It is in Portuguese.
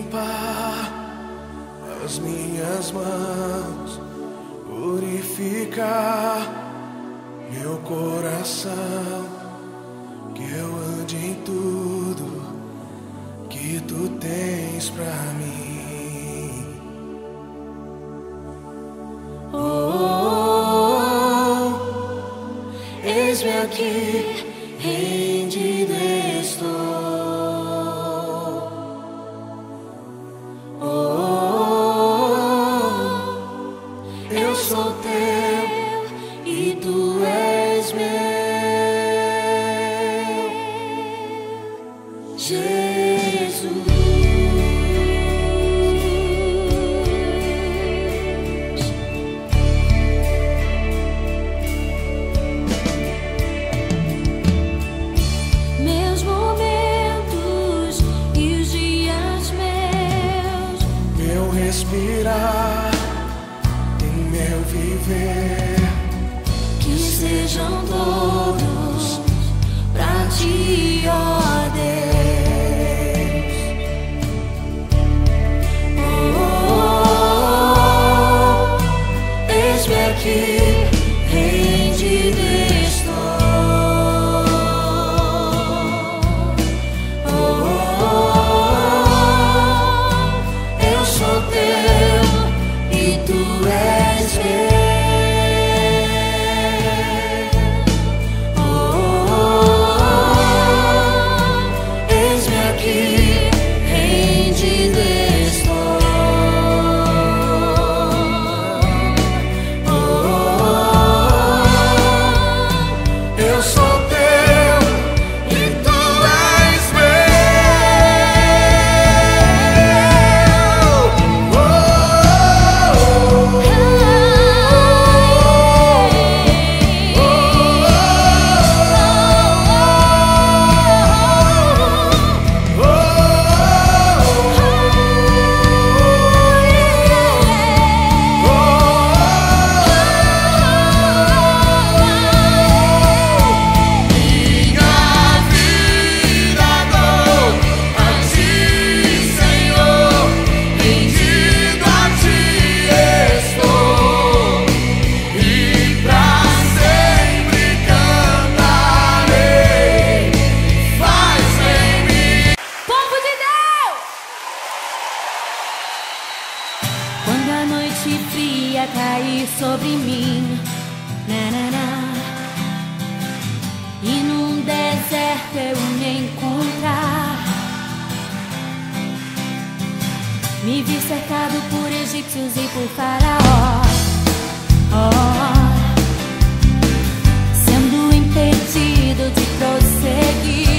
limpar as minhas mãos, purificar meu coração, que eu ande em tudo que tu tens pra mim. Oh, eis-me aqui, rendido estou. Eu sou teu e tu és meu, Jesus. Meus momentos e os dias meus, meu respirar, meu viver, que sejam todos pra ti, ó Deus. Oh, eis-me aqui, rendido estou. Eu sou teu e tu és meu. Quando a noite fria cair sobre mim, e num deserto eu me encontrar, me vi cercado por egípcios e por faraó, sendo impedido de prosseguir.